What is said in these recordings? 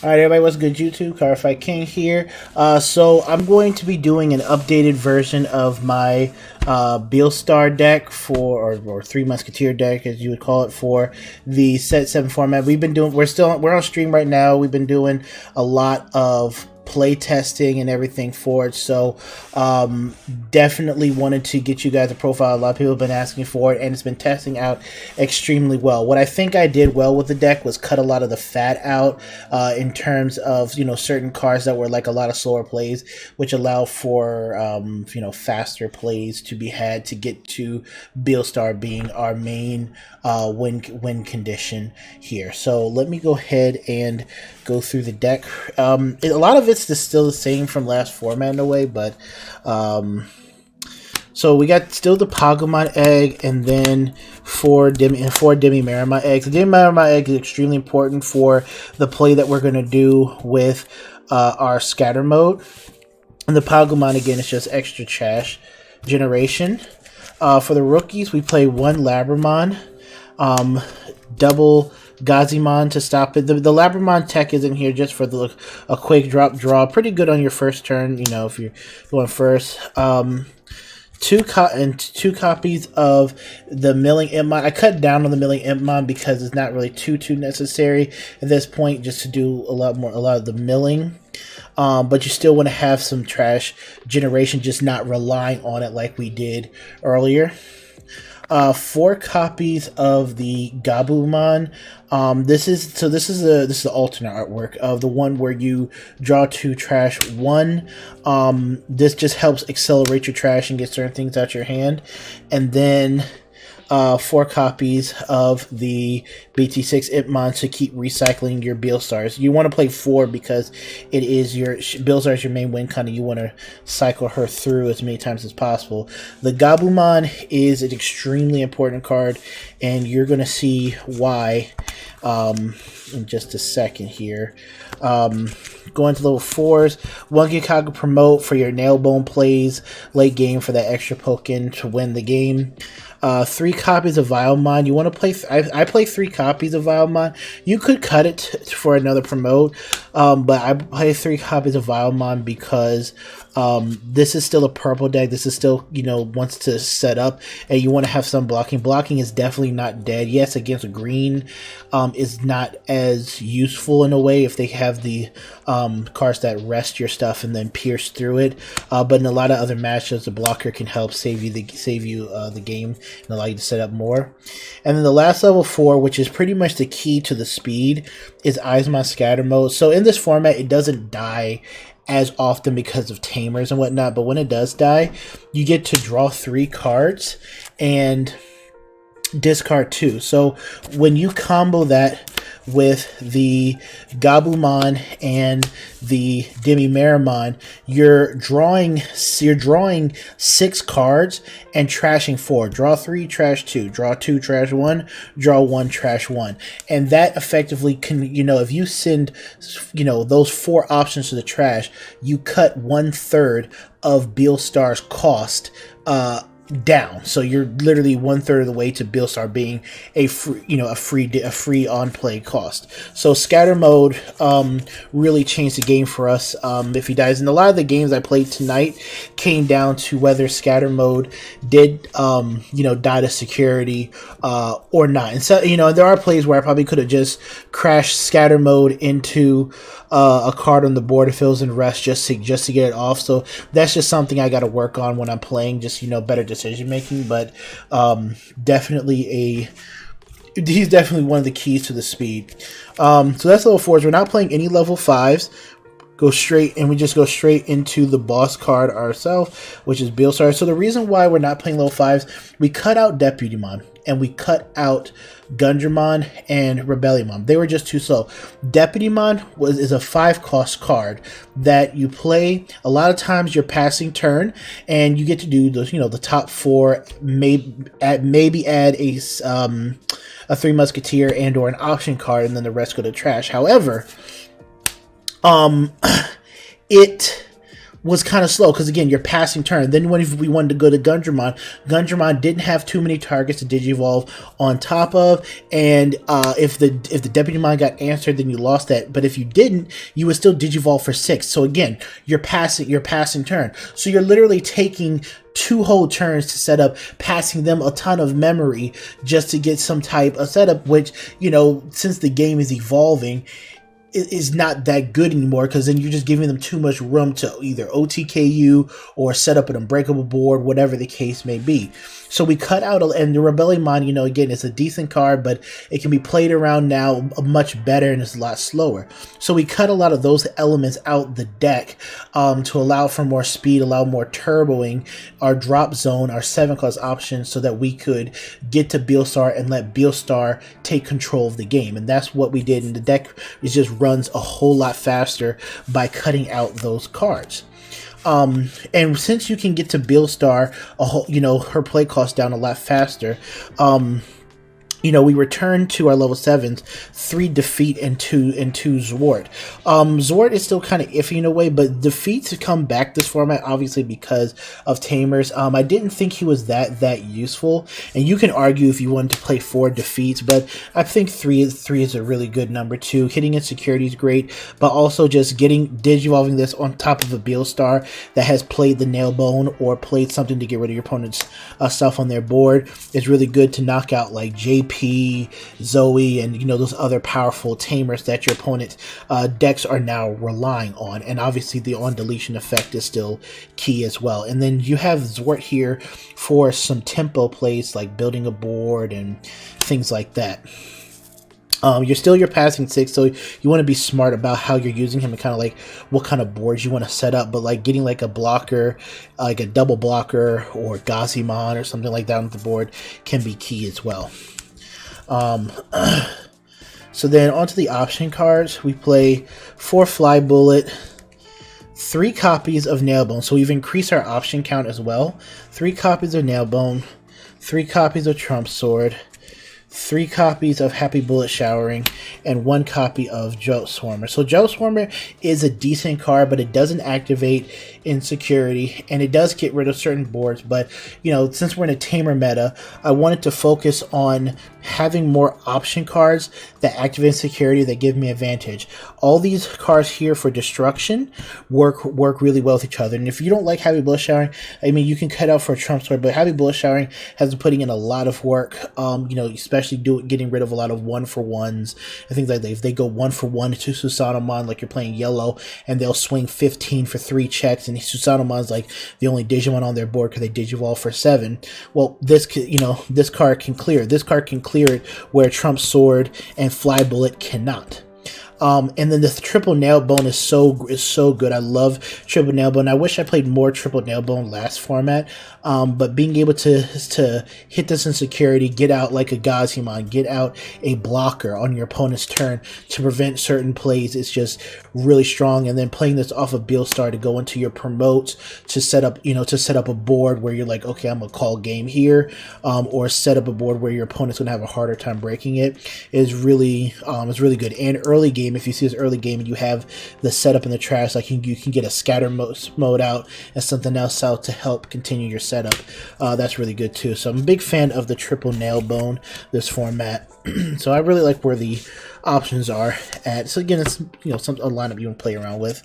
Alright, everybody, what's good, YouTube? Carfight King here. So I'm going to be doing an updated version of my beelstar deck or Three Musketeer deck, as you would call it, for the Set 7 format. We're on stream right now. We've been doing a lot of play testing and everything for it, so definitely wanted to get you guys a profile. A lot of people have been asking for it, and it's been testing out extremely well. What I think I did well with the deck was cut a lot of the fat out in terms of, you know, certain cards that were like a lot of slower plays, which allow for you know, faster plays to be had to get to beelstar being our main win condition here. So let me go ahead and go through the deck. A lot of it's still the same from last format in a way, but so we got still the Pagumon egg, and then four demimeramon eggs. The demimeramon egg is extremely important for the play that we're going to do with our scatter mode. And the Pagumon, again, is just extra trash generation. For the rookies, we play one Labramon, double gabumon to stop it. The Labramon tech is in here just for a quick drop draw. Pretty good on your first turn, you know, if you're going first. Two copies of the milling Impmon. I cut down on the milling Impmon because it's not really too necessary at this point, just to do a lot of the milling. But you still want to have some trash generation, just not relying on it like we did earlier. 4 copies of the gabumon. This is the alternate artwork of the one where you draw 2 trash 1. This just helps accelerate your trash and get certain things out your hand. And then 4 copies of the BT-7 Impmon to keep recycling your beelstars. You want to play 4 because it is your beelstar is your main win con, and you want to cycle her through as many times as possible. The gabumon is an extremely important card, and you're going to see why in just a second here. Going to level 4s, 1 Gikaga promote for your nail bone plays late game for that extra pokin to win the game. 3 copies of Vilemon. You want to play... I play 3 copies of Vilemon. You could cut it for another promote, but I play 3 copies of Vilemon because this is still a purple deck. This is still, you know, wants to set up, and you want to have some blocking. Blocking is definitely not dead. Yes, against green is not as useful in a way if they have the cards that rest your stuff and then pierce through it. But in a lot of other matchups, the blocker can help save you the game and allow you to set up more. And then the last level 4, which is pretty much the key to the speed, is eyesmon scatter mode. So in this format, it doesn't die as often because of Tamers and whatnot, but when it does die, you get to draw 3 cards and discard 2. So when you combo that with the gabumon and the demimeramon, you're drawing 6 cards and trashing 4. Draw 3, trash 2. Draw 2, trash 1. Draw 1, trash 1. And that effectively can, you know, if you send, you know, those 4 options to the trash, you cut 1/3 of beelstar's cost down. So you're literally 1/3 of the way to beelstar being a free, you know, a free on play cost. So scatter mode really changed the game for us if he dies. And a lot of the games I played tonight came down to whether scatter mode did you know, die to security or not. And so, you know, there are plays where I probably could have just crashed scatter mode into a card on the board if it was in rest just to get it off. So that's just something I got to work on when I'm playing, just, you know, better decision making. But definitely he's definitely one of the keys to the speed. So that's level 4s. We're not playing any level 5s. We just go straight into the boss card ourselves, which is beelstar. So the reason why we're not playing level 5s, we cut out Deputymon and we cut out Gundramon and Rebellionmon. They were just too slow. Deputymon is a 5-cost card that you play. A lot of times you're passing turn, and you get to do those, you know, the top 4. Maybe add a 3 Musketeer and or an option card, and then the rest go to trash. However, it was kind of slow because again, you're passing turn. Then when we wanted to go to Gundramon, Gundramon didn't have too many targets to Digivolve on top of, and if the Demimeramon got answered, then you lost that. But if you didn't, you would still Digivolve for 6. So again, you're passing turn. So you're literally taking 2 whole turns to set up, passing them a ton of memory just to get some type of setup, which, you know, since the game is evolving, is not that good anymore, because then you're just giving them too much room to either OTKU or set up an unbreakable board, whatever the case may be. So we cut out, and the Rebellion, you know, again, it's a decent card, but it can be played around now much better and it's a lot slower. So we cut a lot of those elements out the deck to allow for more speed, allow more turboing, our drop zone, our 7-class options, so that we could get to beelstar and let beelstar take control of the game. And that's what we did, and the deck just runs a whole lot faster by cutting out those cards. And since you can get to beelstar you know, her play cost down a lot faster, you know, we return to our level 7s, 3 defeat and 2 Zwart. Zwart is still kind of iffy in a way, but defeats come back this format, obviously, because of Tamers. I didn't think he was that useful, and you can argue if you wanted to play 4 defeats, but I think 3 is a really good number too. Hitting insecurity is great, but also just digivolving this on top of a beelstar that has played the nailbone or played something to get rid of your opponent's stuff on their board is really good to knock out like JP, Zoe, and you know, those other powerful Tamers that your opponent's decks are now relying on. And obviously the on deletion effect is still key as well. And then you have Zwart here for some tempo plays like building a board and things like that. You're passing 6, so you want to be smart about how you're using him and kind of like what kind of boards you want to set up. But like getting like a blocker, like a double blocker or gabumon or something like that on the board can be key as well. So then onto the option cards, we play 4 Fly Bullet, 3 copies of Nailbone, so we've increased our option count as well. 3 copies of Nailbone, 3 copies of Trump Sword, 3 copies of Happy Bullet Showering, and 1 copy of Joe Swarmer. So Joe Swarmer is a decent card, but it doesn't activate insecurity, and it does get rid of certain boards. But, you know, since we're in a Tamer meta, I wanted to focus on having more option cards that activate insecurity that give me advantage. All these cards here for destruction work really well with each other. And if you don't like Happy Bullet Showering, I mean, you can cut out for a Trump Sword, but Happy Bullet Showering has been putting in a lot of work, you know, especially getting rid of a lot of 1-for-1s and things like that. If they go 1-for-1 to Susanomon, like you're playing yellow, and they'll swing 15 for 3 checks, and Susanomon's like the only Digimon on their board because they Digivolve for 7. Well, this card can clear. This card can clear it where Trump Sword and Fly Bullet cannot. And then the triple Nailbone is so good. I love triple Nailbone. I wish I played more triple Nailbone last format. But being able to hit this insecurity, get out like a gabumon, get out a blocker on your opponent's turn to prevent certain plays is just really strong. And then playing this off of beelstar to go into your promotes to set up, you know, to set up a board where you're like, okay, I'm gonna call game here, or set up a board where your opponent's gonna have a harder time breaking it is really good. And early game, if you see this early game and you have the setup in the trash, like you can get a scatter mode out and something else out to help continue your setup. That's really good too. So I'm a big fan of the triple Nailbone this format. So I really like where the options are at. So again, it's, you know, a lineup you want to play around with.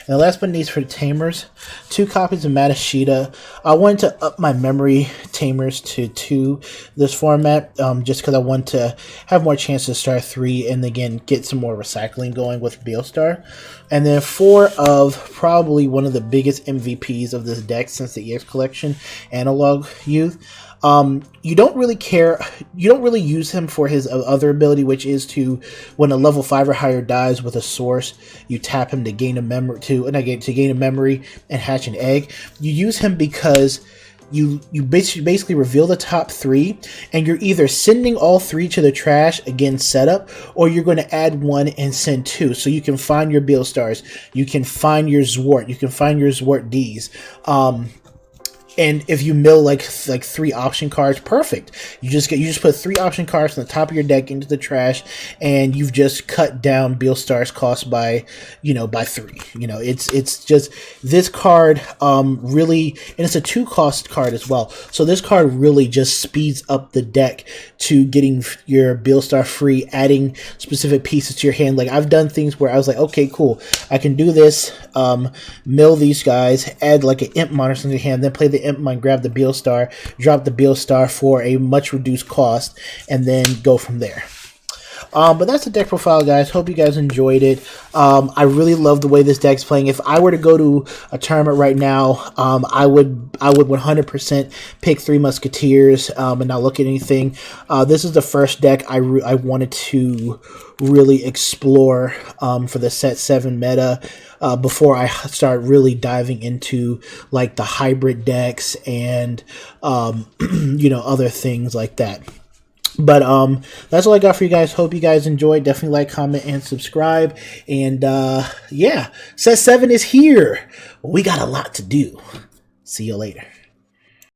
And the last but not least for the Tamers, 2 copies of Matashita. I wanted to up my memory Tamers to 2 this format, just because I want to have more chances to start 3 and again get some more recycling going with beelstar. And then 4 of probably one of the biggest MVPs of this deck since the EX collection, Analog Youth. You don't really use him for his other ability, which is to, when a level 5 or higher dies with a source, you tap him to gain a memory to gain a memory and hatch an egg. You use him because you basically reveal the top 3, and you're either sending all 3 to the trash again setup, or you're going to add 1 and send 2. So you can find your beelstars, you can find your Zwart, you can find your Zwart Ds. And if you mill like 3 option cards, perfect. You just put 3 option cards from the top of your deck into the trash, and you've just cut down Beelstar's cost by, by 3. It's just this card really, and it's a 2 cost card as well. So this card really just speeds up the deck to getting your Beelstar free, adding specific pieces to your hand. Like I've done things where I was like, okay, cool, I can do this, mill these guys, add like an Impmon or something to your hand, then play the Impmon, grab the Beelstar, drop the Beelstar for a much reduced cost, and then go from there. But that's the deck profile, guys. Hope you guys enjoyed it. I really love the way this deck's playing. If I were to go to a tournament right now, I would 100% pick 3 Musketeers and not look at anything. This is the first deck I wanted to really explore for the set 7 meta before I start really diving into like the hybrid decks and other things like that. But that's all I got for you guys. Hope you guys enjoyed. Definitely like, comment, and subscribe. And yeah, set 7 is here. We got a lot to do. See you later.